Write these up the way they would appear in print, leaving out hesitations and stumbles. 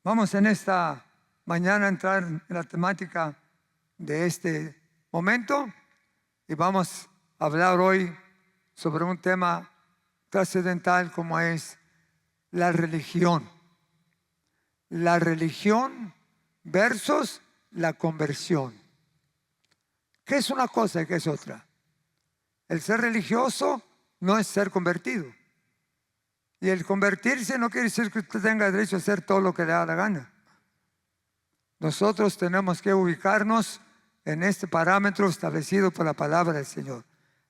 Vamos en esta mañana a entrar en la temática de este momento y vamos a hablar hoy sobre un tema trascendental como es la religión. La religión versus la conversión. ¿Qué es una cosa y qué es otra? El ser religioso no es ser convertido. Y el convertirse no quiere decir que usted tenga derecho a hacer todo lo que le da la gana. Nosotros tenemos que ubicarnos en este parámetro establecido por la palabra del Señor.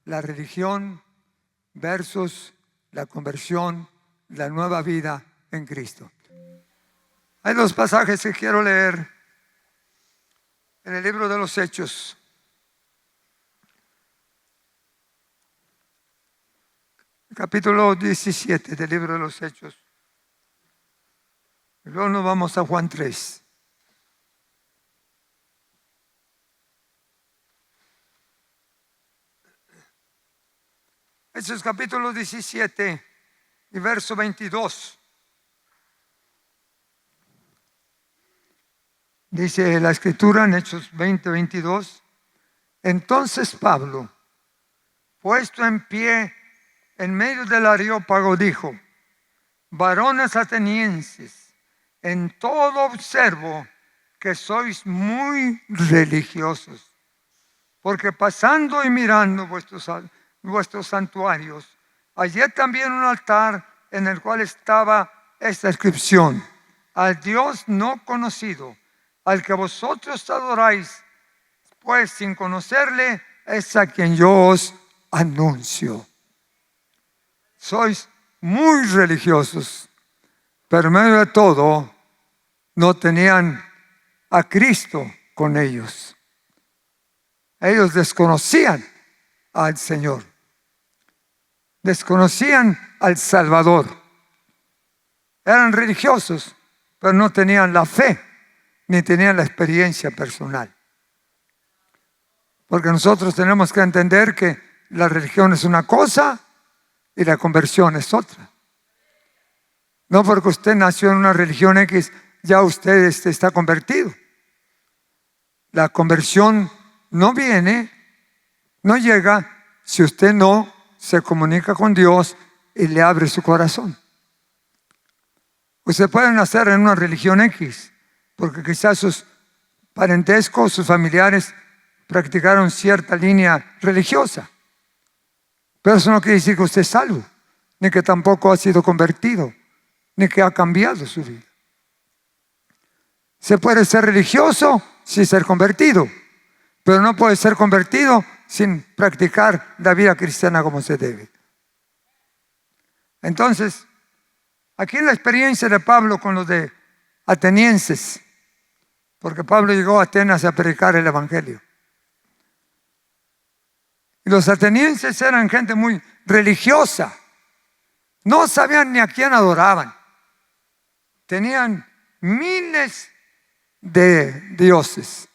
La religión versus la conversión, la nueva vida en Cristo. Hay dos pasajes que quiero leer en el libro de los Hechos. Capítulo 17 del libro de los Hechos. Y luego nos vamos a Juan 3. Hechos capítulo 17 y verso 22. Dice la escritura en Hechos 20, 22. Entonces Pablo, puesto en pie en medio del Areópago, dijo: varones atenienses, en todo observo que sois muy religiosos, porque pasando y mirando vuestros santuarios, hallé también un altar en el cual estaba esta inscripción: al Dios no conocido, al que vosotros adoráis, pues sin conocerle es a quien yo os anuncio. Sois muy religiosos, pero en medio de todo no tenían a Cristo con ellos. Ellos desconocían al Señor, desconocían al Salvador. Eran religiosos, pero no tenían la fe, ni tenían la experiencia personal. Porque nosotros tenemos que entender que la religión es una cosa y la conversión es otra. No porque usted nació en una religión X, ya usted está convertido. La conversión no viene, no llega si usted no se comunica con Dios y le abre su corazón. Usted puede nacer en una religión X, porque quizás sus parentescos, sus familiares practicaron cierta línea religiosa. Pero eso no quiere decir que usted es salvo, ni que tampoco ha sido convertido, ni que ha cambiado su vida. Se puede ser religioso sin ser convertido, pero no puede ser convertido sin practicar la vida cristiana como se debe. Entonces, aquí en la experiencia de Pablo con los de atenienses, porque Pablo llegó a Atenas a predicar el evangelio. Y los atenienses eran gente muy religiosa. No sabían ni a quién adoraban. Tenían miles de dioses.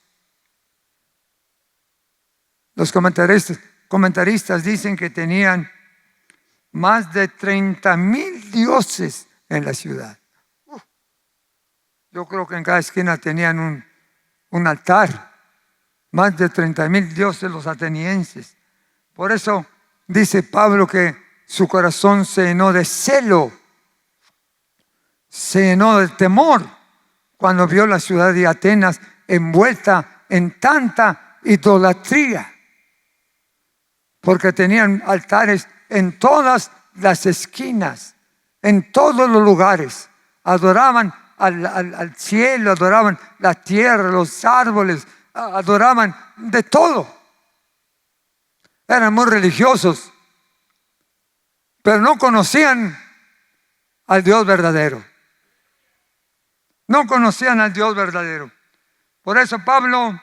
Los comentaristas dicen que tenían más de 30,000 dioses en la ciudad. Yo creo que en cada esquina tenían un altar. Más de 30,000 dioses los atenienses. Por eso dice Pablo que su corazón se llenó de celo, se llenó de temor cuando vio la ciudad de Atenas envuelta en tanta idolatría, porque tenían altares en todas las esquinas, en todos los lugares. Adoraban al cielo, adoraban la tierra, los árboles, adoraban de todo. Eran muy religiosos, pero no conocían al Dios verdadero. No conocían al Dios verdadero. Por eso Pablo,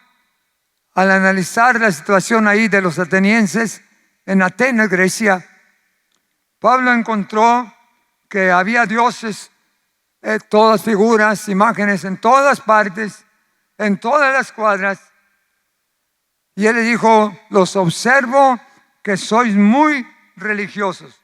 al analizar la situación ahí de los atenienses en Atenas, Grecia, Pablo encontró que había dioses, todas figuras, imágenes en todas partes, en todas las cuadras. Y él le dijo: los observo que sois muy religiosos,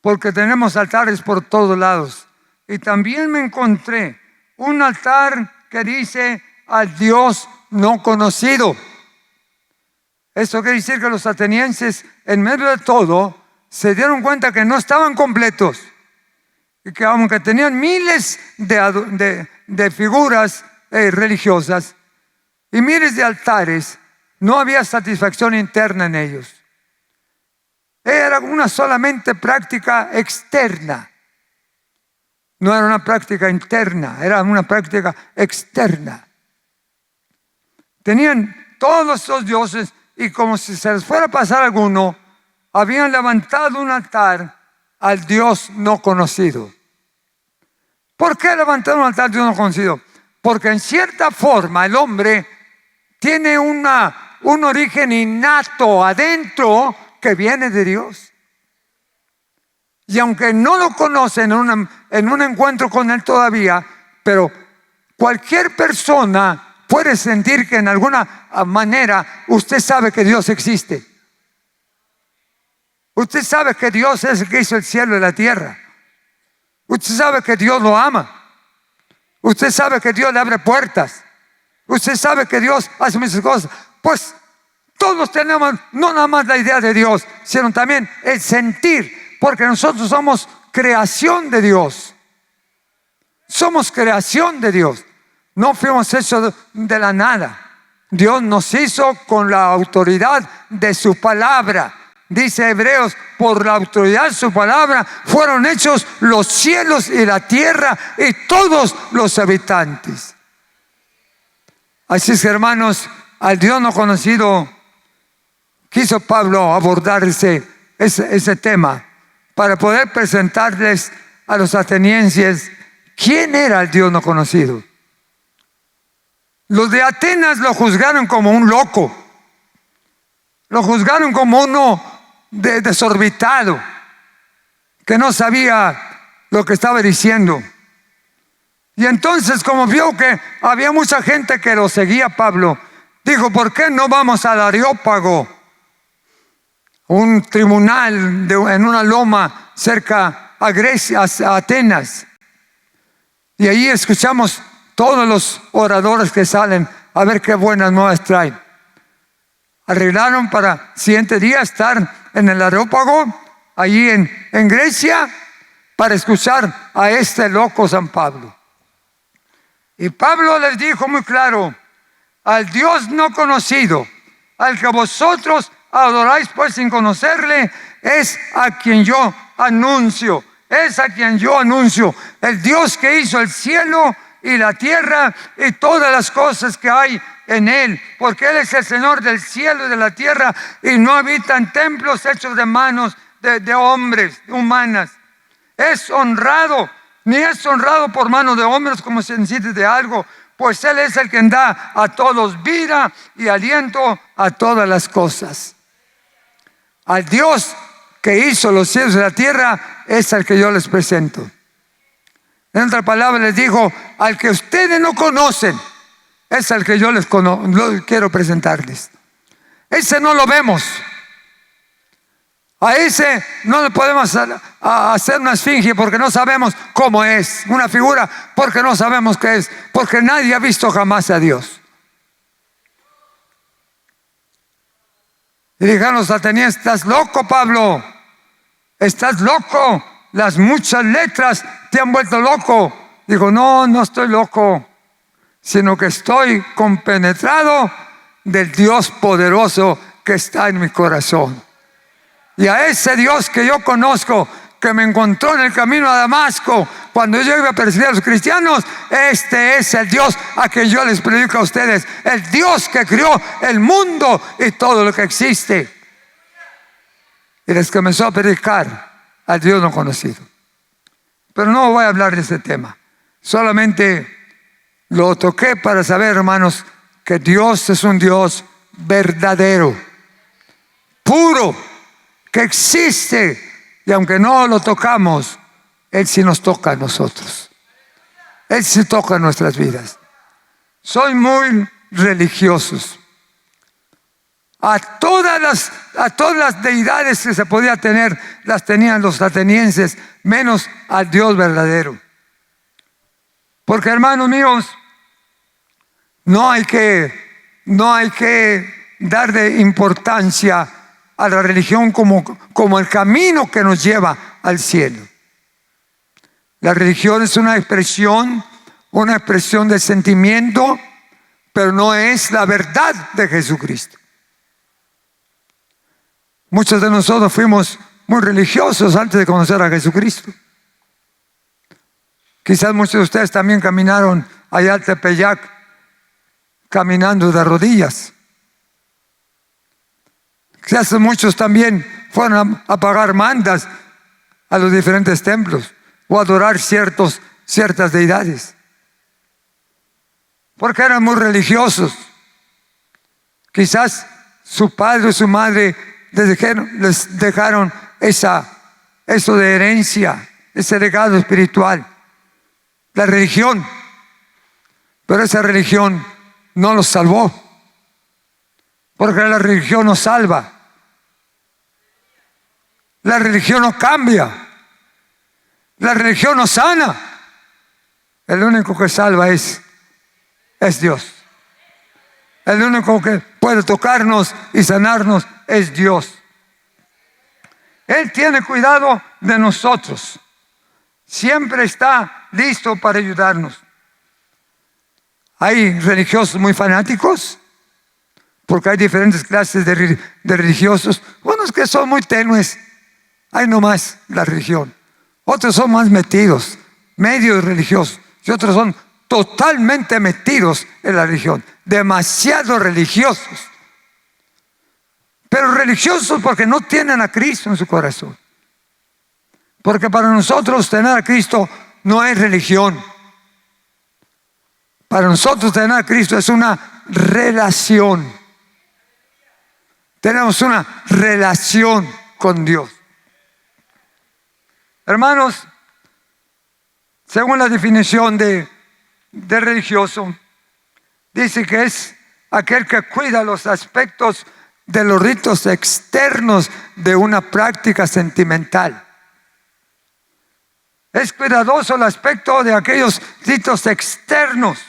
porque tenemos altares por todos lados. Y también me encontré un altar que dice al Dios no conocido. Esto quiere decir que los atenienses, en medio de todo, se dieron cuenta que no estaban completos y que aunque tenían miles de figuras religiosas y miles de altares, no había satisfacción interna en ellos. Era una solamente práctica externa. No era una práctica interna, era una práctica externa. Tenían todos esos dioses y como si se les fuera a pasar alguno, habían levantado un altar al Dios no conocido. ¿Por qué levantar un altar al Dios no conocido? Porque en cierta forma el hombre tiene un origen innato adentro que viene de Dios. Y aunque no lo conocen en un encuentro con Él todavía, pero cualquier persona puede sentir que en alguna manera usted sabe que Dios existe. Usted sabe que Dios es el que hizo el cielo y la tierra. Usted sabe que Dios lo ama. Usted sabe que Dios le abre puertas. Usted sabe que Dios hace muchas cosas. Pues todos tenemos no nada más la idea de Dios, sino también el sentir, porque nosotros somos creación de Dios. Somos creación de Dios. No fuimos hechos de la nada. Dios nos hizo con la autoridad de su palabra. Dice Hebreos, por la autoridad de su palabra fueron hechos los cielos y la tierra y todos los habitantes. Así es, hermanos, al Dios no conocido quiso Pablo abordar ese tema para poder presentarles a los atenienses quién era el Dios no conocido. Los de Atenas lo juzgaron como un loco, lo juzgaron como uno desorbitado, que no sabía lo que estaba diciendo. Y entonces, como vio que había mucha gente que lo seguía, Pablo dijo, ¿por qué no vamos al Areópago? Un tribunal en una loma cerca a Grecia, a Atenas. Y ahí escuchamos todos los oradores que salen a ver qué buenas nuevas traen. Arreglaron para el siguiente día estar en el Areópago, allí en Grecia, para escuchar a este loco San Pablo. Y Pablo les dijo muy claro, al Dios no conocido, al que vosotros adoráis pues sin conocerle, es a quien yo anuncio, el Dios que hizo el cielo y la tierra y todas las cosas que hay en él, porque Él es el Señor del cielo y de la tierra y no habita en templos hechos de manos de hombres, humanas. Es honrado, ni es honrado por manos de hombres como si necesite de algo, pues Él es el que da a todos vida y aliento a todas las cosas. Al Dios que hizo los cielos y la tierra es al que yo les presento. En otras palabras les dijo, al que ustedes no conocen, es al que yo quiero presentarles. Ese no lo vemos. A ese no le podemos hacer una esfinge porque no sabemos cómo es. Una figura porque no sabemos qué es. Porque nadie ha visto jamás a Dios. Y dijeron los atenienses, estás loco, Pablo. Estás loco. Las muchas letras te han vuelto loco. Digo, no estoy loco, sino que estoy compenetrado del Dios poderoso que está en mi corazón. Y a ese Dios que yo conozco, que me encontró en el camino a Damasco, cuando yo iba a perseguir a los cristianos, este es el Dios a quien yo les predico a ustedes, el Dios que creó el mundo y todo lo que existe. Y les comenzó a predicar al Dios no conocido. Pero no voy a hablar de ese tema, solamente lo toqué para saber, hermanos, que Dios es un Dios verdadero, puro, que existe, y aunque no lo tocamos, Él sí nos toca a nosotros. Él sí toca nuestras vidas. Soy muy religiosos. A todas las deidades que se podía tener, las tenían los atenienses, menos al Dios verdadero. Porque, hermanos míos, no hay que darle importancia a la religión como el camino que nos lleva al cielo. La religión es una expresión de sentimiento, pero no es la verdad de Jesucristo. Muchos de nosotros fuimos muy religiosos antes de conocer a Jesucristo. Quizás muchos de ustedes también caminaron allá al Tepeyac, caminando de rodillas. Quizás muchos también fueron a pagar mandas a los diferentes templos o a adorar ciertas deidades, porque eran muy religiosos. Quizás su padre o su madre les dejaron eso de herencia, ese legado espiritual, la religión. Pero esa religión no los salvó, porque la religión no salva, la religión no cambia, la religión no sana. El único que salva es Dios. El único que puede tocarnos y sanarnos es Dios. Él tiene cuidado de nosotros. Siempre está listo para ayudarnos. Hay religiosos muy fanáticos, porque hay diferentes clases de religiosos. Unos que son muy tenues, hay nomás la religión. Otros son más metidos, medios religiosos. Y otros son totalmente metidos en la religión, demasiado religiosos. Pero religiosos porque no tienen a Cristo en su corazón. Porque para nosotros tener a Cristo no es religión. Para nosotros tener a Cristo es una relación. Tenemos una relación con Dios. Hermanos, según la definición de religioso, dice que es aquel que cuida los aspectos de los ritos externos de una práctica sentimental. Es cuidadoso el aspecto de aquellos ritos externos.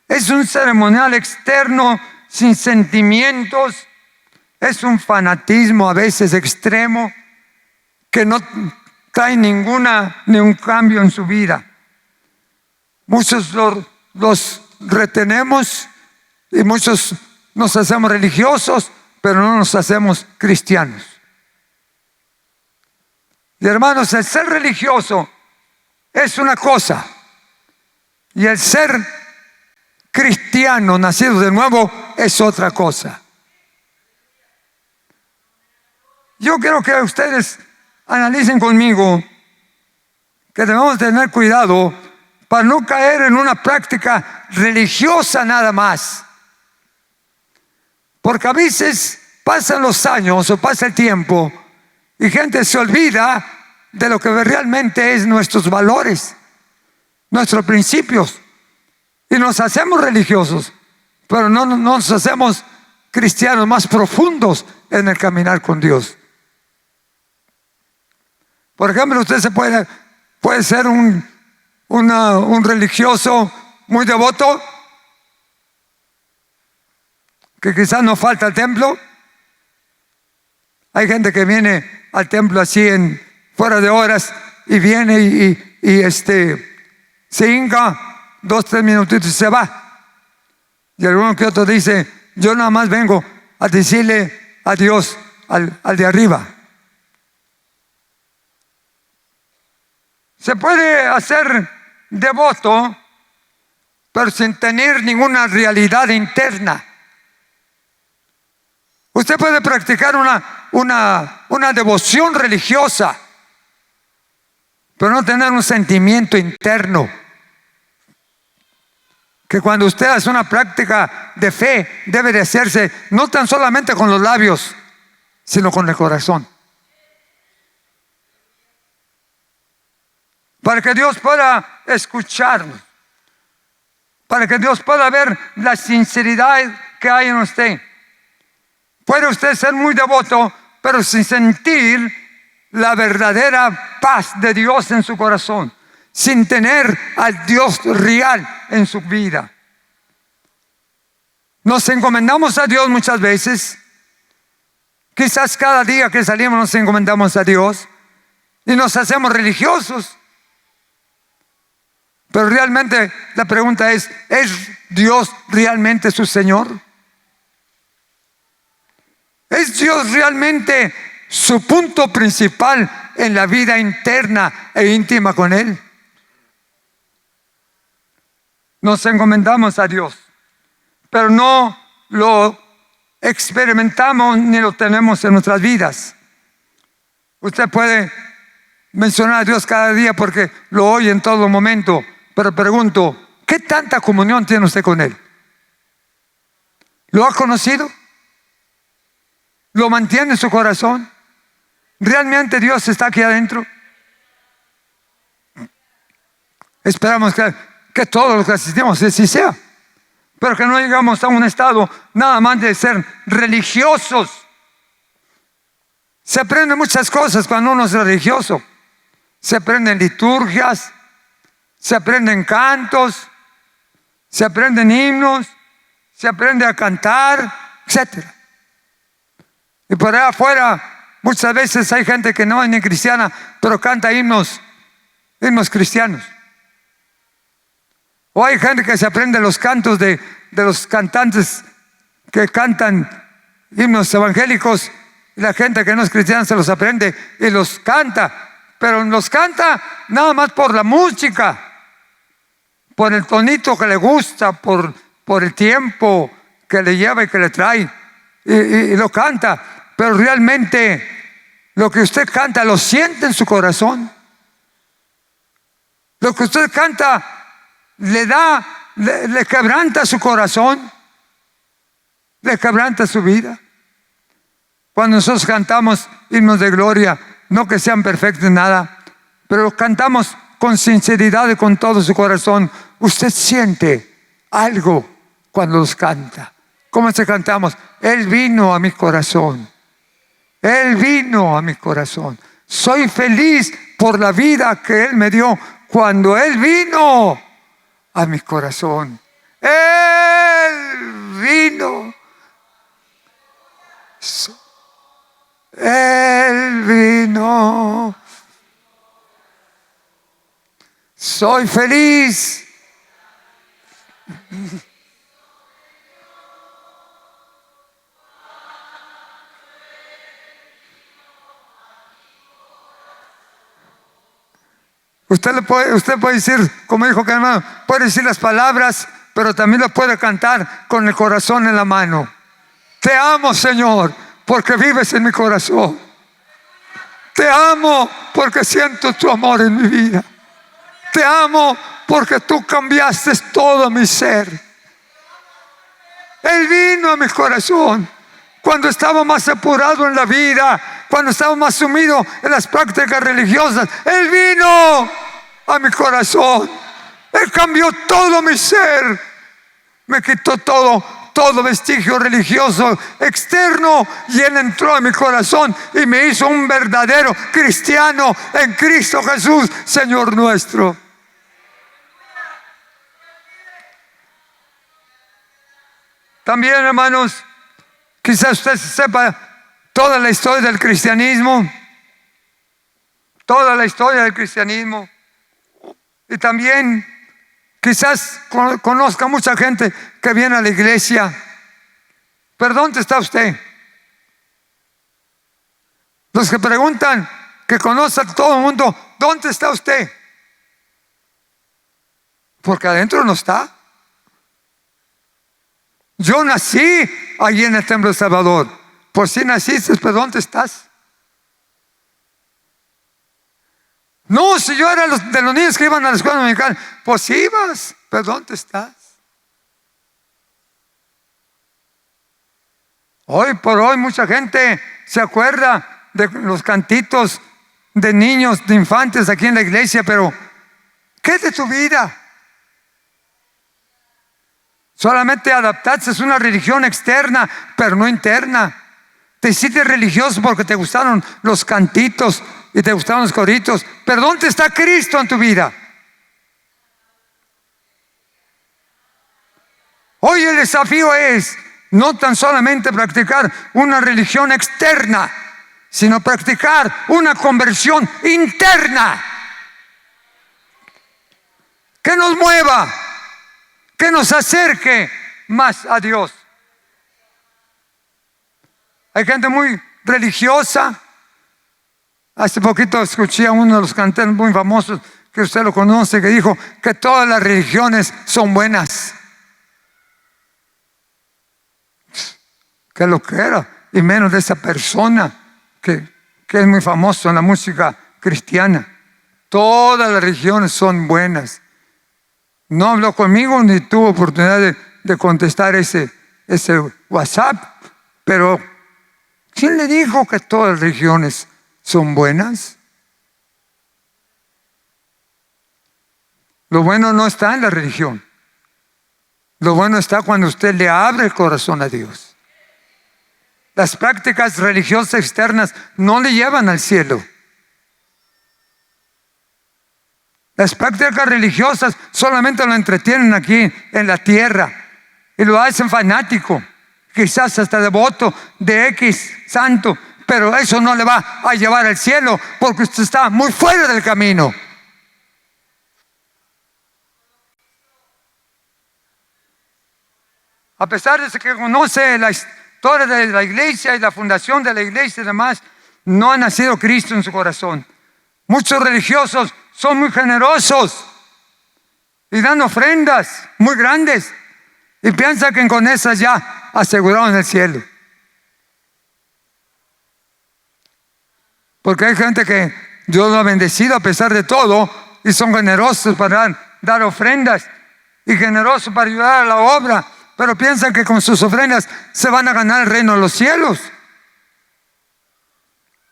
Es un ceremonial externo sin sentimientos. Es un fanatismo a veces extremo que no trae ningún cambio en su vida. Muchos los retenemos y muchos nos hacemos religiosos, pero no nos hacemos cristianos. Y hermanos, el ser religioso es una cosa, y el ser cristiano, nacido de nuevo, es otra cosa. Yo quiero que ustedes analicen conmigo que debemos tener cuidado para no caer en una práctica religiosa nada más. Porque a veces pasan los años o pasa el tiempo y gente se olvida de lo que realmente es nuestros valores, nuestros principios, y nos hacemos religiosos, pero no nos hacemos cristianos más profundos en el caminar con Dios. Por ejemplo, usted puede ser un religioso muy devoto, que quizás no falta al templo. Hay gente que viene al templo así fuera de horas, y viene y se hinca 2-3 minutitos y se va. Y alguno que otro dice: yo nada más vengo a decirle a Dios al de arriba. Se puede hacer devoto, pero sin tener ninguna realidad interna. Usted puede practicar una devoción religiosa, pero no tener un sentimiento interno. Que cuando usted hace una práctica de fe, debe de hacerse no tan solamente con los labios, sino con el corazón. Para que Dios pueda escucharnos, para que Dios pueda ver la sinceridad que hay en usted. Puede usted ser muy devoto, pero sin sentir la verdadera paz de Dios en su corazón, sin tener al Dios real en su vida. Nos encomendamos a Dios muchas veces. Quizás cada día que salimos nos encomendamos a Dios y nos hacemos religiosos. Pero realmente la pregunta ¿es Dios realmente su Señor? ¿Es Dios realmente su punto principal en la vida interna e íntima con Él? Nos encomendamos a Dios, pero no lo experimentamos ni lo tenemos en nuestras vidas. Usted puede mencionar a Dios cada día porque lo oye en todo momento, pero pregunto, ¿qué tanta comunión tiene usted con Él? ¿Lo ha conocido? ¿Lo mantiene en su corazón? ¿Realmente Dios está aquí adentro? Esperamos que todos los que asistimos así sea, pero que no llegamos a un estado nada más de ser religiosos. Se aprenden muchas cosas cuando uno es religioso. Se aprenden liturgias, se aprenden cantos, se aprenden himnos, se aprende a cantar, etc. Y por allá afuera muchas veces hay gente que no es ni cristiana, pero canta himnos cristianos. O hay gente que se aprende los cantos de los cantantes que cantan himnos evangélicos, y la gente que no es cristiana se los aprende y los canta, pero los canta nada más por la música, por el tonito que le gusta, por el tiempo que le lleva y que le trae, y lo canta, pero realmente lo que usted canta lo siente en su corazón. Lo que usted canta le quebranta su corazón, le quebranta su vida. Cuando nosotros cantamos himnos de gloria, no que sean perfectos en nada, pero los cantamos con sinceridad y con todo su corazón, usted siente algo cuando los canta. ¿Cómo se cantamos? Él vino a mi corazón. Él vino a mi corazón. Soy feliz por la vida que Él me dio cuando Él vino a mi corazón. Él vino. Él vino. Soy feliz. Usted puede decir, como dijo que hermano, puede decir las palabras, pero también lo puede cantar con el corazón en la mano. Te amo, Señor, porque vives en mi corazón. Te amo porque siento tu amor en mi vida. Te amo porque tú cambiaste todo mi ser. Él vino a mi corazón cuando estaba más apurado en la vida, cuando estaba más sumido en las prácticas religiosas. Él vino a mi corazón. Él cambió todo mi ser. Me quitó todo vestigio religioso externo, y Él entró a mi corazón y me hizo un verdadero cristiano en Cristo Jesús, Señor nuestro. También, hermanos, quizás usted sepa toda la historia del cristianismo, y también quizás conozca mucha gente que viene a la iglesia. ¿Pero dónde está usted? Los que preguntan, que conocen a todo el mundo, ¿dónde está usted? Porque adentro no está. Yo nací allí en el templo de Salvador. Por si naciste, pero ¿dónde estás? No, si yo era de los niños que iban a la escuela dominical, pues ibas, pero ¿dónde estás? Hoy por hoy mucha gente se acuerda de los cantitos de niños, de infantes aquí en la iglesia, pero ¿qué es de tu vida? Solamente adaptarse es una religión externa, pero no interna. Te hiciste religioso porque te gustaron los cantitos y te gustaron los coritos, pero ¿dónde está Cristo en tu vida? Hoy el desafío es no tan solamente practicar una religión externa, sino practicar una conversión interna que nos mueva, que nos acerque más a Dios. Hay gente muy religiosa. Hace poquito escuché a uno de los cantantes muy famosos, que usted lo conoce, que dijo que todas las religiones son buenas. ¿Qué lo que era? Y menos de esa persona que es muy famoso en la música cristiana. Todas las religiones son buenas. No habló conmigo ni tuvo oportunidad de contestar ese WhatsApp, pero ¿quién le dijo que todas las religiones son buenas? Lo bueno no está en la religión. Lo bueno está cuando usted le abre el corazón a Dios. Las prácticas religiosas externas no le llevan al cielo. Las prácticas religiosas solamente lo entretienen aquí en la tierra y lo hacen fanático, quizás hasta devoto de X santo, pero eso no le va a llevar al cielo porque usted está muy fuera del camino. A pesar de que conoce la historia de la iglesia y la fundación de la iglesia y demás, no ha nacido Cristo en su corazón. Muchos religiosos son muy generosos y dan ofrendas muy grandes y piensan que con esas ya aseguraron el cielo. Porque hay gente que Dios lo ha bendecido a pesar de todo y son generosos para dar ofrendas y generosos para ayudar a la obra, pero piensan que con sus ofrendas se van a ganar el reino de los cielos.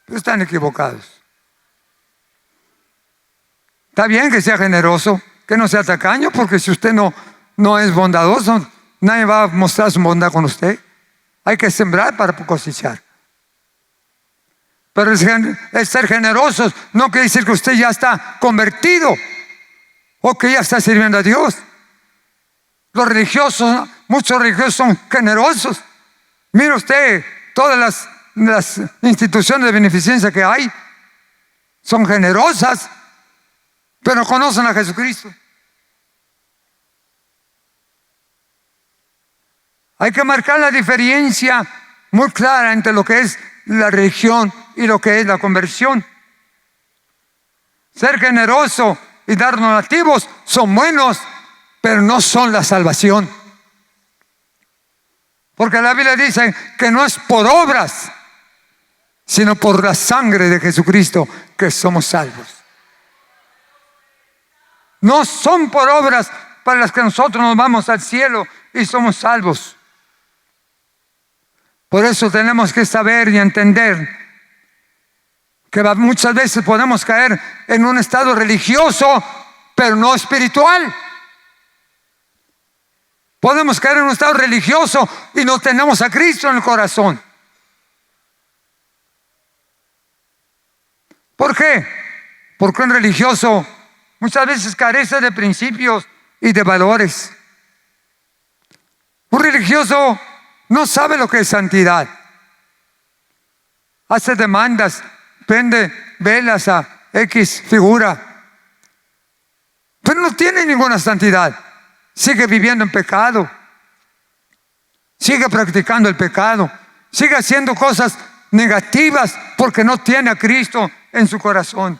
Pero están equivocados. Está bien que sea generoso, que no sea tacaño, porque si usted no es bondadoso, nadie va a mostrar su bondad con usted. Hay que sembrar para cosechar. Pero el ser generosos no quiere decir que usted ya está convertido o que ya está sirviendo a Dios. Los religiosos, muchos religiosos son generosos. Mire usted, todas las instituciones de beneficencia que hay son generosas, pero no conocen a Jesucristo. Hay que marcar la diferencia muy clara entre lo que es la religión y lo que es la conversión. Ser generoso y dar donativos son buenos, pero no son la salvación. Porque la Biblia dice que no es por obras, sino por la sangre de Jesucristo que somos salvos. No son por obras para las que nosotros nos vamos al cielo y somos salvos. Por eso tenemos que saber y entender que muchas veces podemos caer en un estado religioso, pero no espiritual. Podemos caer en un estado religioso y no tenemos a Cristo en el corazón. ¿Por qué? Porque un religioso muchas veces carece de principios y de valores. Un religioso no sabe lo que es santidad. Hace demandas, vende velas a X figura, pero no tiene ninguna santidad. Sigue viviendo en pecado, sigue practicando el pecado, sigue haciendo cosas negativas porque no tiene a Cristo en su corazón.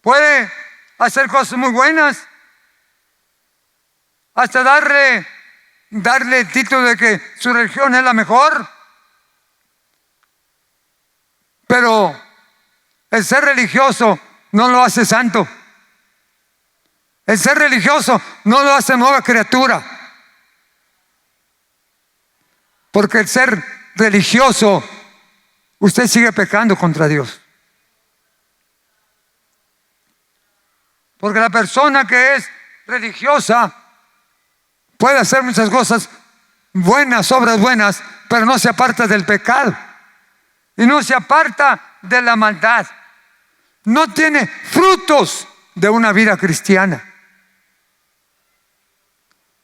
Puede hacer cosas muy buenas, hasta darle el título de que su religión es la mejor, pero el ser religioso no lo hace santo. El ser religioso no lo hace nueva criatura. Porque el ser religioso, usted sigue pecando contra Dios. Porque la persona que es religiosa puede hacer muchas cosas buenas, obras buenas, pero no se aparta del pecado. Y no se aparta de la maldad. No tiene frutos de una vida cristiana.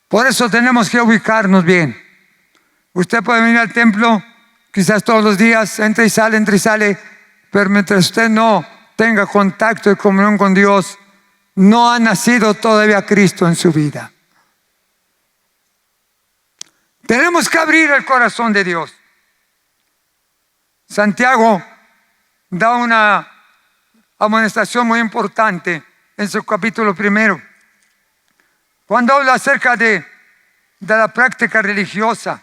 Por eso tenemos que ubicarnos bien. Usted puede venir al templo quizás todos los días, entra y sale, pero mientras usted no tenga contacto y comunión con Dios, no ha nacido todavía Cristo en su vida. Tenemos que abrir el corazón de Dios. Santiago da una amonestación muy importante en su capítulo 1, cuando habla acerca de la práctica religiosa.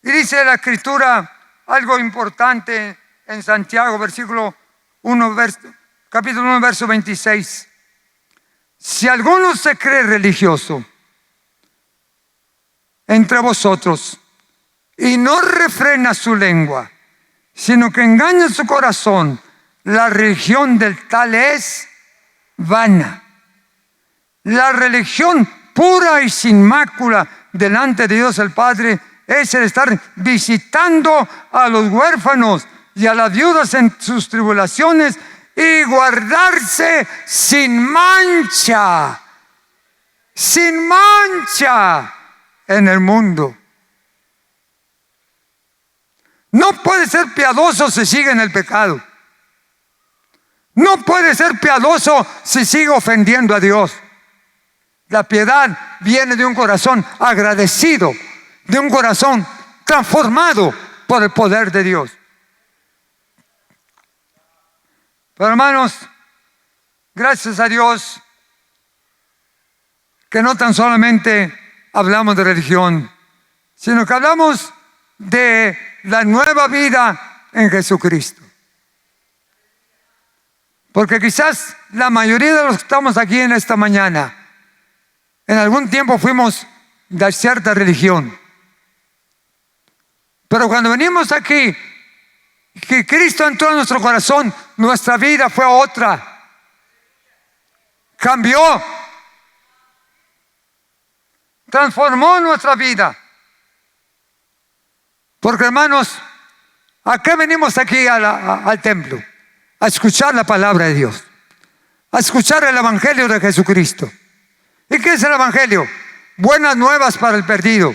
Y dice la Escritura algo importante en Santiago, capítulo 1, verso 26. Si alguno se cree religioso entre vosotros y no refrena su lengua, sino que engaña su corazón, la religión del tal es vana. La religión pura y sin mácula delante de Dios el Padre es el estar visitando a los huérfanos y a las viudas en sus tribulaciones y guardarse sin mancha en el mundo. No puede ser piadoso si sigue en el pecado. No puede ser piadoso si sigue ofendiendo a Dios. La piedad viene de un corazón agradecido, de un corazón transformado por el poder de Dios. Pero hermanos, gracias a Dios que no tan solamente hablamos de religión, sino que hablamos de la nueva vida en Jesucristo. Porque quizás la mayoría de los que estamos aquí en esta mañana, en algún tiempo fuimos de cierta religión. Pero cuando venimos aquí, que Cristo entró en nuestro corazón, nuestra vida fue otra. Cambió. Transformó nuestra vida. Porque hermanos, ¿a qué venimos aquí al templo? A escuchar la palabra de Dios, a escuchar el evangelio de Jesucristo. ¿Y qué es el evangelio? Buenas nuevas para el perdido,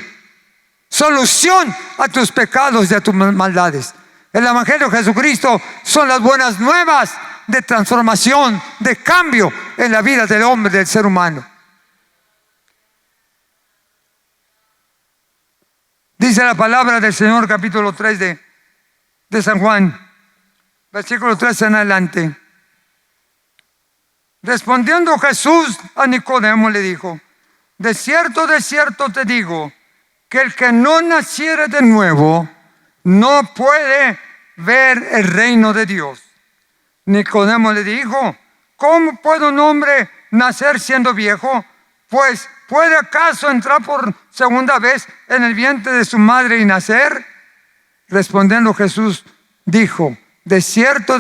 solución a tus pecados y a tus maldades. El evangelio de Jesucristo son las buenas nuevas de transformación, de cambio en la vida del hombre, del ser humano. Dice la palabra del Señor, capítulo 3 de San Juan, versículo 3 en adelante. Respondiendo Jesús a Nicodemo le dijo: de cierto te digo, que el que no naciere de nuevo no puede ver el reino de Dios. Nicodemo le dijo: ¿cómo puede un hombre nacer siendo viejo? Pues, ¿puede acaso entrar por segunda vez en el vientre de su madre y nacer? Respondiendo Jesús dijo: de cierto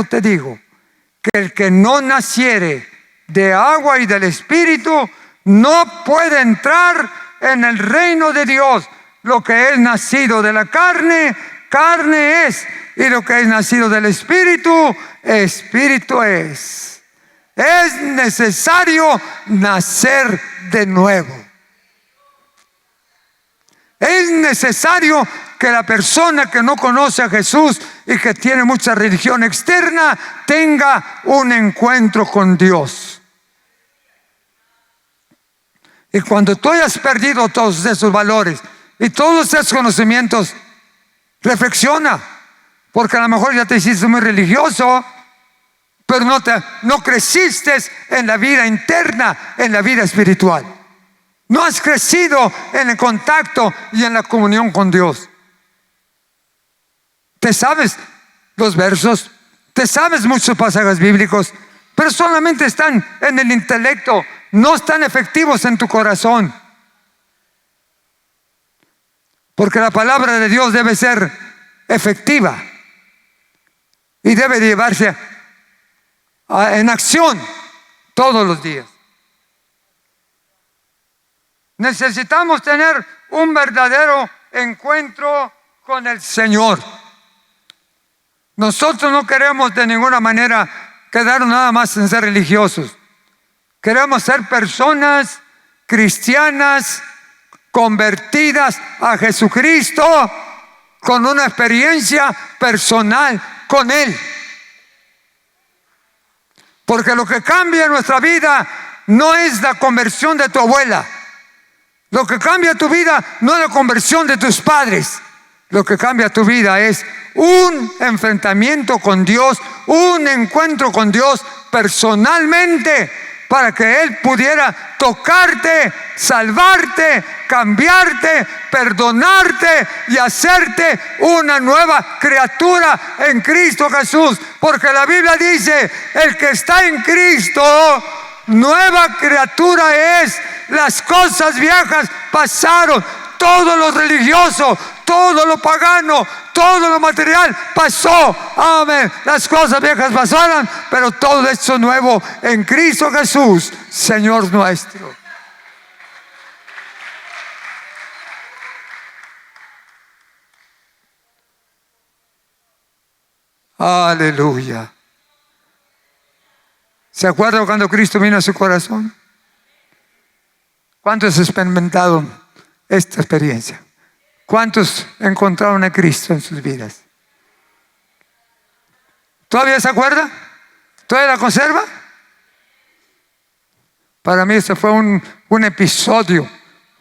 te digo, que el que no naciere de agua y del Espíritu no puede entrar en el reino de Dios. Lo que es nacido de la carne, carne es, y lo que es nacido del Espíritu, Espíritu es. Es necesario nacer de nuevo. Es necesario que la persona que no conoce a Jesús y que tiene mucha religión externa tenga un encuentro con Dios. Y cuando tú hayas perdido todos esos valores y todos esos conocimientos, reflexiona, porque a lo mejor ya te hiciste muy religioso, pero no creciste en la vida interna, en la vida espiritual. No has crecido en el contacto y en la comunión con Dios. Te sabes los versos, te sabes muchos pasajes bíblicos, pero solamente están en el intelecto, no están efectivos en tu corazón. Porque la palabra de Dios debe ser efectiva y debe llevarse en acción todos los días. Necesitamos tener un verdadero encuentro con el Señor. Nosotros no queremos de ninguna manera quedarnos nada más en ser religiosos. Queremos ser personas cristianas convertidas a Jesucristo con una experiencia personal con Él. Porque lo que cambia nuestra vida no es la conversión de tu abuela. Lo que cambia tu vida no es la conversión de tus padres. Lo que cambia tu vida es un enfrentamiento con Dios, un encuentro con Dios personalmente, para que Él pudiera tocarte, salvarte, cambiarte, perdonarte y hacerte una nueva criatura en Cristo Jesús. Porque la Biblia dice, el que está en Cristo, nueva criatura es. Las cosas viejas pasaron. Todo lo religioso, todo lo pagano, todo lo material pasó. Amén. Las cosas viejas pasaron, pero todo esto nuevo en Cristo Jesús, Señor nuestro. Aleluya. ¿Se acuerdan cuando Cristo vino a su corazón? ¿Cuántos experimentaron esta experiencia? ¿Cuántos encontraron a Cristo en sus vidas? ¿Todavía se acuerda? ¿Todavía la conserva? Para mí este fue un episodio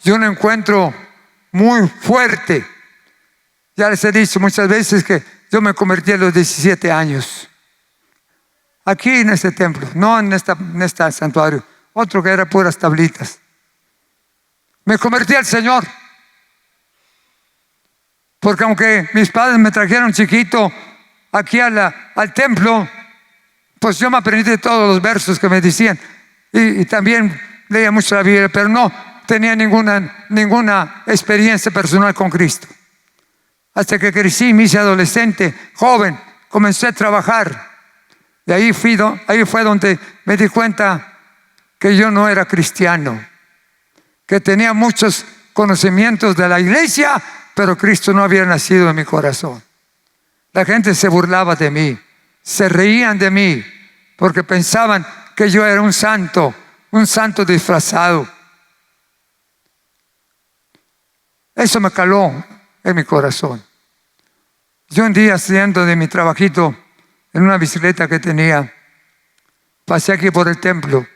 y un encuentro muy fuerte. Ya les he dicho muchas veces que yo me convertí a los 17 años. Aquí en este templo, no en este santuario, otro que era puras tablitas. Me convertí al Señor. Porque aunque mis padres me trajeron chiquito aquí al templo, pues yo me aprendí de todos los versos que me decían. Y también leía mucho la Biblia, pero no tenía ninguna experiencia personal con Cristo. Hasta que crecí, me hice adolescente, joven, comencé a trabajar. Y ahí fue donde me di cuenta que yo no era cristiano, que tenía muchos conocimientos de la iglesia, pero Cristo no había nacido en mi corazón. La gente se burlaba de mí, se reían de mí, porque pensaban que yo era un santo disfrazado. Eso me caló en mi corazón. Yo un día, saliendo de mi trabajito en una bicicleta que tenía, pasé aquí por el templo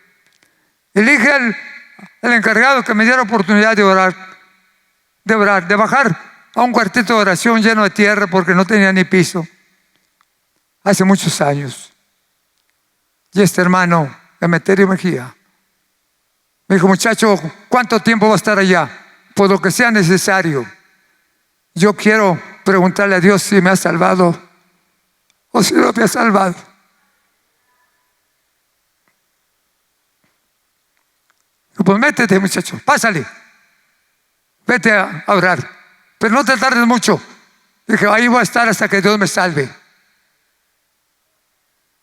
y le dije al encargado que me diera oportunidad de orar, de bajar a un cuartito de oración lleno de tierra porque no tenía ni piso. Hace muchos años. Y este hermano, Emeterio Mejía, me dijo: muchacho, ¿cuánto tiempo va a estar allá? Por lo que sea necesario. Yo quiero preguntarle a Dios si me ha salvado o si no me ha salvado. Pues métete, muchacho, pásale, vete a orar, pero no te tardes mucho. Dije: ahí voy a estar hasta que Dios me salve.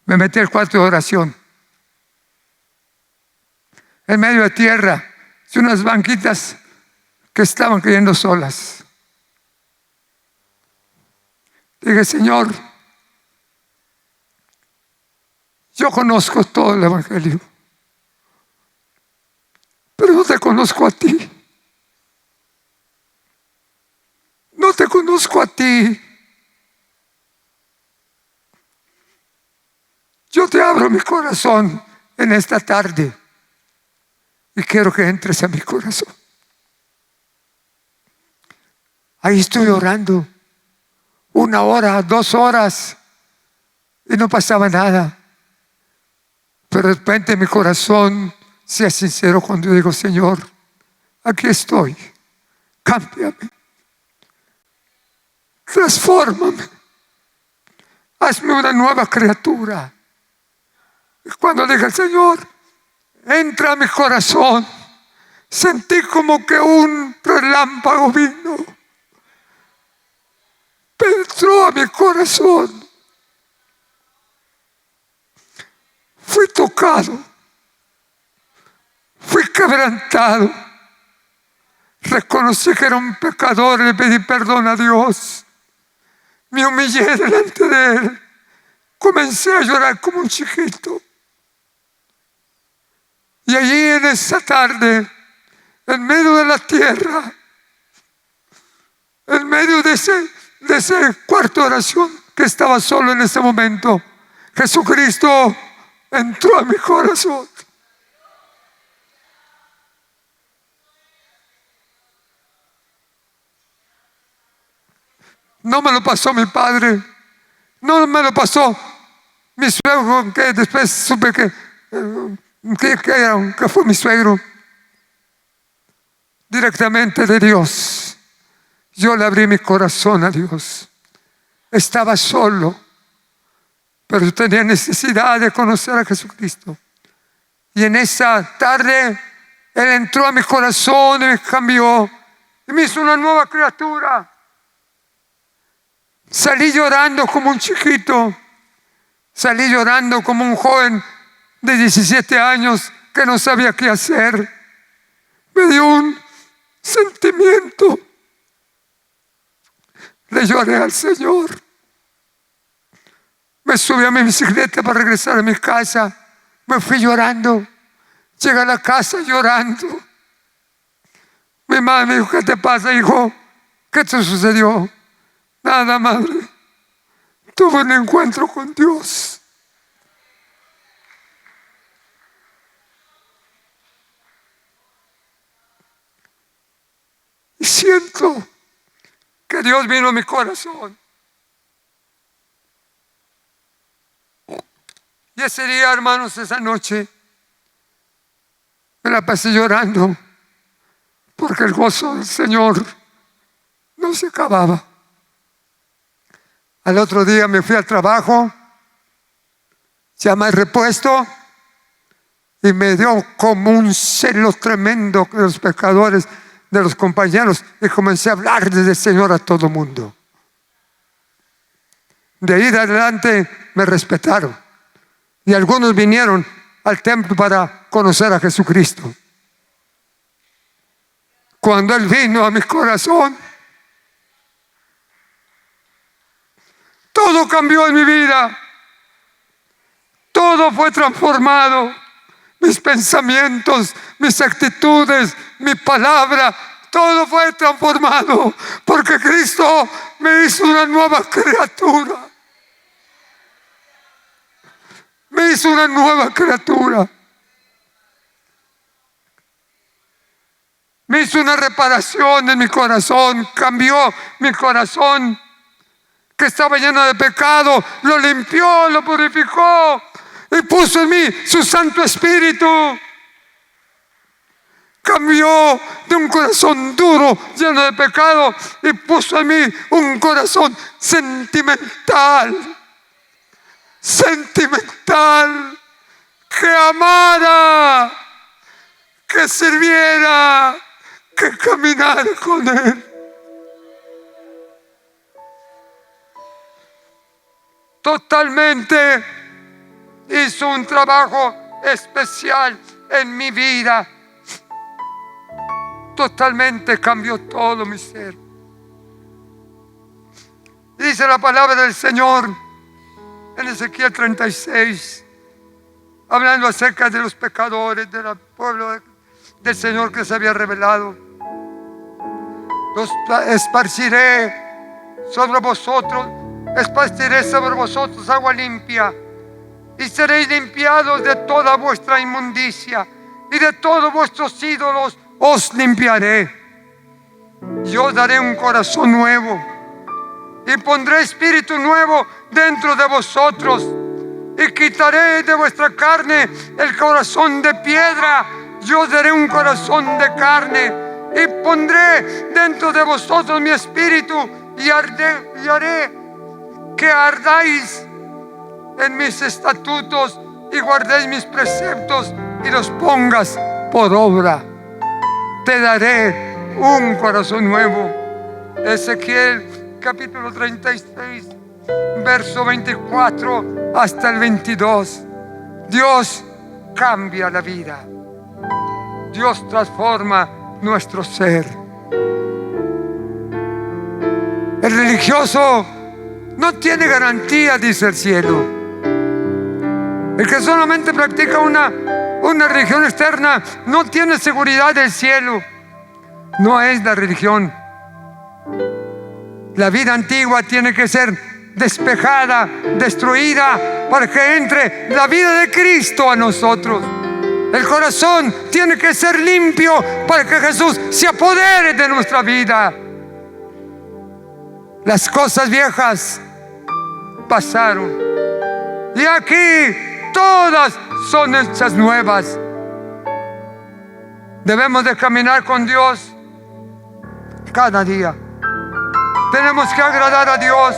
Me metí al cuarto de oración, en medio de tierra, y unas banquitas que estaban cayendo solas. Dije: Señor, yo conozco todo el evangelio, pero no te conozco a ti. No te conozco a ti. Yo te abro mi corazón en esta tarde y quiero que entres a mi corazón. Ahí estoy orando 1 hora, 2 horas y no pasaba nada. Pero de repente mi corazón sea sincero cuando yo digo: Señor, aquí estoy, cámbiame, transfórmame, hazme una nueva criatura. Y cuando dije: Señor, entra a mi corazón, sentí como que un relámpago vino, penetró a mi corazón. Fui tocado, fui quebrantado, reconocí que era un pecador y le pedí perdón a Dios. Me humillé delante de Él, comencé a llorar como un chiquito. Y allí en esa tarde en medio de la tierra, en medio de ese cuarto de oración que estaba solo en ese momento, Jesucristo entró a mi corazón. No me lo pasó mi padre, no me lo pasó mi suegro, que después supe que fue mi suegro. Directamente de Dios. Yo le abrí mi corazón a Dios. Estaba solo, pero tenía necesidad de conocer a Jesucristo. Y en esa tarde Él entró a mi corazón y me cambió y me hizo una nueva criatura. Salí llorando como un chiquito, salí llorando como un joven de 17 años que no sabía qué hacer. Me dio un sentimiento. Le lloré al Señor. Me subí a mi bicicleta para regresar a mi casa. Me fui llorando. Llegué a la casa llorando. Mi madre me dijo: ¿qué te pasa, hijo? ¿Qué te sucedió? Nada, madre. Tuve un encuentro con Dios. Y siento que Dios vino a mi corazón. Y ese día, hermanos, esa noche, me la pasé llorando porque el gozo del Señor no se acababa. Al otro día me fui al trabajo, ya me he repuesto, y me dio como un celo tremendo de los pecadores, de los compañeros, y comencé a hablar del Señor a todo mundo. De ahí de adelante me respetaron y algunos vinieron al templo para conocer a Jesucristo. Cuando Él vino a mi corazón, todo cambió en mi vida. Todo fue transformado. Mis pensamientos, mis actitudes, mi palabra, todo fue transformado porque Cristo me hizo una nueva criatura. Me hizo una nueva criatura. Me hizo una reparación en mi corazón. Cambió mi corazón, que estaba lleno de pecado. Lo limpió, lo purificó y puso en mí su Santo Espíritu. Cambió de un corazón duro, lleno de pecado, y puso en mí un corazón sentimental. Sentimental, que amara, que sirviera, que caminara con Él. Totalmente hizo un trabajo especial en mi vida. Totalmente cambió todo mi ser. Dice la palabra del Señor en Ezequiel 36, hablando acerca de los pecadores, del pueblo del Señor que se había revelado. Los esparciré sobre vosotros, esparciré sobre vosotros agua limpia, y seréis limpiados de toda vuestra inmundicia, y de todos vuestros ídolos os limpiaré. Yo daré un corazón nuevo y pondré espíritu nuevo dentro de vosotros, y quitaré de vuestra carne el corazón de piedra. Yo daré un corazón de carne y pondré dentro de vosotros mi espíritu, y haré que ardáis en mis estatutos y guardéis mis preceptos y los pongas por obra. Te daré un corazón nuevo. Ezequiel capítulo 36, verso 24 hasta el 22. Dios cambia la vida. Dios transforma nuestro ser. El religioso no tiene garantía, dice el cielo. El que solamente practica una religión externa no tiene seguridad del cielo. no es la religión. La vida antigua tiene que ser despejada, destruida, para que entre la vida de Cristo a nosotros. El corazón tiene que ser limpio para que Jesús se apodere de nuestra vida. Las cosas viejas pasaron y aquí todas son hechas nuevas. Debemos de caminar con Dios cada día. Tenemos que agradar a Dios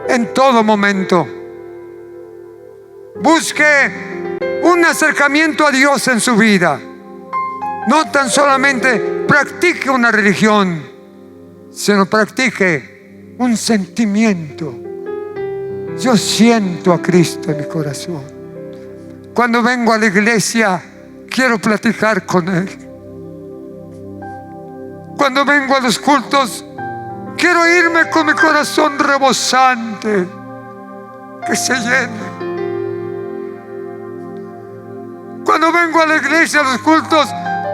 en todo momento. Busque un acercamiento a Dios en su vida. No tan solamente practique una religión, sino practique un sentimiento. Yo siento a Cristo en mi corazón. Cuando vengo a la iglesia, quiero platicar con Él. Cuando vengo a los cultos, quiero irme con mi corazón rebosante, que se llene. Cuando vengo a la iglesia, a los cultos,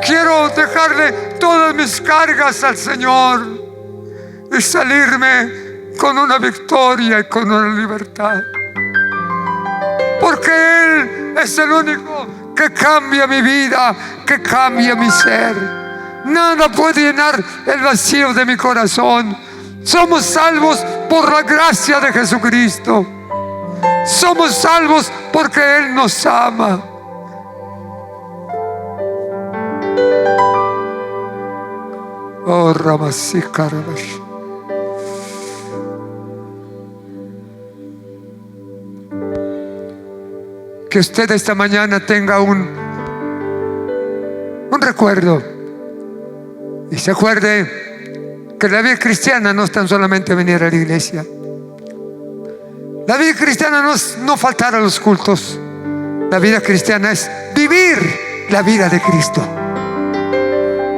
quiero dejarle todas mis cargas al Señor y salirme con una victoria y con una libertad. Porque Él es el único que cambia mi vida, que cambia mi ser. Nada puede llenar el vacío de mi corazón. Somos salvos por la gracia de Jesucristo. Somos salvos porque Él nos ama. Oh, Ramasika, Ramash. Que usted esta mañana tenga un recuerdo y se acuerde que la vida cristiana no es tan solamente venir a la iglesia. La vida cristiana no es no faltar a los cultos. La vida cristiana es vivir la vida de Cristo.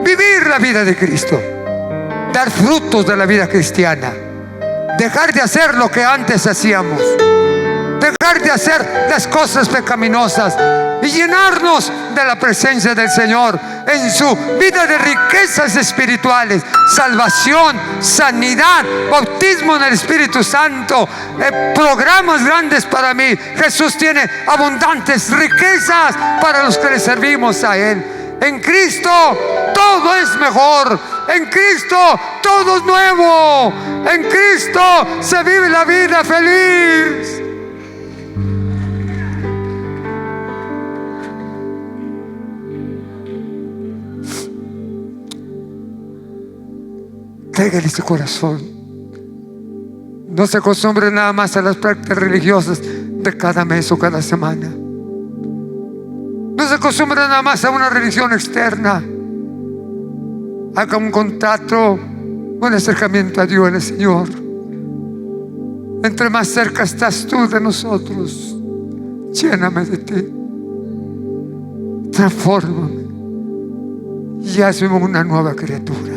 Vivir la vida de Cristo. Dar frutos de la vida cristiana. Dejar de hacer lo que antes hacíamos. Dejar de hacer las cosas pecaminosas y llenarnos de la presencia del Señor en su vida de riquezas espirituales, salvación, sanidad, bautismo en el Espíritu Santo, programas grandes para mí. Jesús tiene abundantes riquezas para los que le servimos a Él. En Cristo todo es mejor. En Cristo todo es nuevo. En Cristo se vive la vida feliz. Tráigale su corazón. No se acostumbre nada más a las prácticas religiosas de cada mes o cada semana. No se acostumbre nada más a una religión externa. Haga un contrato, un acercamiento a Dios, el Señor. Entre más cerca estás tú de nosotros, lléname de ti, transfórmame y hazme una nueva criatura.